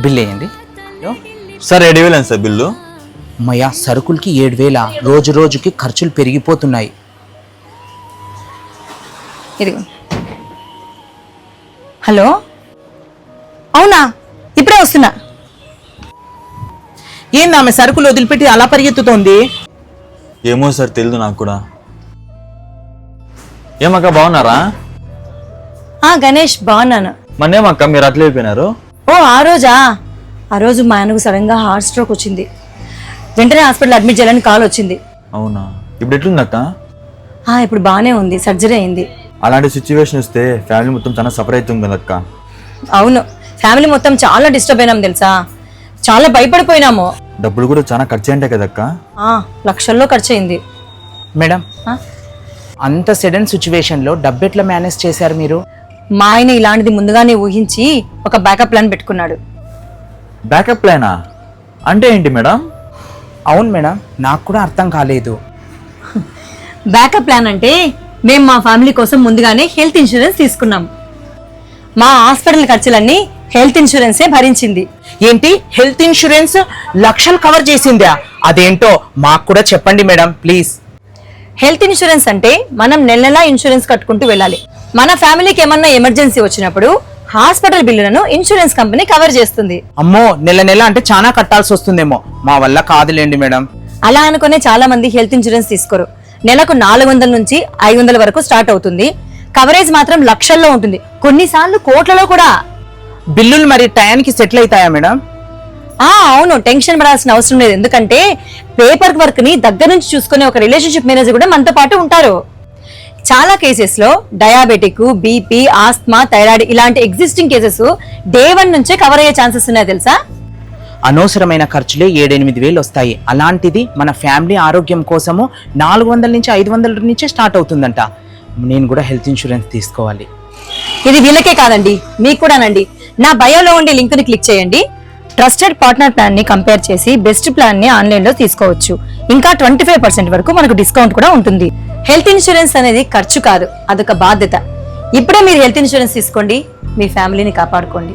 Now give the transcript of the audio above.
Bill వేయండి. Sir 7,000 sir bill. అమ్మయ్య, సరుకులకి 7,000. రోజు రోజుకి ఖర్చులు పెరిగిపోతున్నాయి. ఇదిగో. హలో, అవునా? ఇప్పుడే వస్తున్నా. ఏంది ఆమె సరుకులు వదిలిపెట్టి అలా పరిగెత్తుతోంది? ఏమో సార్ తెలియదు నాకు కూడా. ఏమక్క బాగున్నారా? గణేష్ బాగున్నాను. మనేమక్క మీరు అట్లా అయిపోయినారు? ఓ ఆ రోజు మా ఆయనకు సడన్ గా హార్ట్ స్ట్రోక్ వచ్చింది. వెంటనే హాస్పిటల్ అడ్మిట్ చేయాలని కాల్ వచ్చింది. అవునా? ఇప్పుడు ఎట్లుందక్క? ఇప్పుడు బాగానే ఉంది, సర్జరీ అయింది. అలాంటి సిచ్యువేషన్ వస్తే ఫ్యామిలీ మొత్తం చాలా సఫర్ అవుతుంది కదక్క. అవును, ఫ్యామిలీ మొత్తం చాలా డిస్టర్బ్ అయినాం తెలుసా, చాలా భయపడిపోయినాము. డబ్బులు కూడా చాలా ఖర్చు అయింటాయి కదక్క. లక్షల్లో ఖర్చు అయింది. మేడం, అంత సడన్ సిచ్యువేషన్ లో డబ్బు ఎట్లా మేనేజ్ చేశారు మీరు? మా ఆయన ఇలాంటిది ముందుగానే ఊహించి ఒక బ్యాకప్ ప్లాన్ పెట్టుకున్నాడు. బ్యాకప్ ప్లానా అంటే ఏంటి మేడం? అవును మేడం, నాకు కూడా అర్థం కాలేదు. బ్యాకప్ ప్లాన్ అంటే మేము మా ఫ్యామిలీ కోసం ముందుగానే హెల్త్ ఇన్సూరెన్స్ తీసుకున్నాం. మా హాస్పిటల్ ఖర్చులన్నీ హెల్త్ ఇన్సూరెన్సే భరించింది. ఏంటి, హెల్త్ ఇన్సూరెన్స్ లక్షలు కవర్ చేసిందా? అదేంటో మాకు కూడా చెప్పండి మేడం ప్లీజ్. హెల్త్ ఇన్సూరెన్స్ అంటే మనం నెల నెలా ఇన్సూరెన్స్ కట్టుకుంటూ వెళ్ళాలి. మన ఫ్యామిలీకి ఏమన్నా ఎమర్జెన్సీ వచ్చినప్పుడు హాస్పిటల్ బిల్లులను ఇన్సూరెన్స్ కంపెనీ కవర్ చేస్తుంది. అమ్మో, నెల నెల అంటే చాలా కట్టాల్సి వస్తుందేమో. మా వల్ల కాదులేండి మేడం. అలా అనుకునే చాలా మంది హెల్త్ ఇన్సూరెన్స్ తీసుకోరు. నెలకు 400 నుంచి 500 వరకు స్టార్ట్ అవుతుంది. కవరేజ్ మాత్రం లక్షల్లో ఉంటుంది, కొన్నిసార్లు కోట్లలో కూడా. బిల్లులు మరి టయానికి సెటిల్ అవుతాయా మేడం? అవును, టెన్షన్ పడాల్సిన అవసరం లేదు. ఎందుకంటే పేపర్ వర్క్ ని దగ్గర నుంచి చూసుకునే ఒక రిలేషన్షిప్ మేనేజర్ కూడా మనతో పాటు ఉంటారు. చాలా కేసెస్ లో డయాబెటిక్, బీపీ, ఆస్మా, థైరాయిడ్ ఇలాంటి ఎగ్జిస్టింగ్ కేసెస్ డే 1 నుంచే కవర్ అయ్యే ఛాన్సెస్ ఉన్నాయి తెలుసా. అనవసరమైన ఖర్చులే 7-8 వేలు వస్తాయి. అలాంటిది మన ఫ్యామిలీ ఆరోగ్యం కోసము 400 నుంచి 500 నుంచే స్టార్ట్ అవుతుందంట. నేను కూడా హెల్త్ ఇన్సూరెన్స్ తీసుకోవాలి. ఇది వీళ్ళకే కాదండి, మీకు కూడానండి. నా బయోలో ఉండే లింక్ ని క్లిక్ చేయండి. ట్రస్టెడ్ పార్ట్నర్ ప్లాన్ ని కంపేర్ చేసి బెస్ట్ ప్లాన్ ని ఆన్లైన్ లో తీసుకోవచ్చు. ఇంకా 25% వరకు మనకు డిస్కౌంట్ కూడా ఉంటుంది. హెల్త్ ఇన్సూరెన్స్ అనేది ఖర్చు కాదు, అదొక బాధ్యత. ఇప్పుడే మీరు హెల్త్ ఇన్సూరెన్స్ తీసుకోండి, మీ ఫ్యామిలీని కాపాడుకోండి.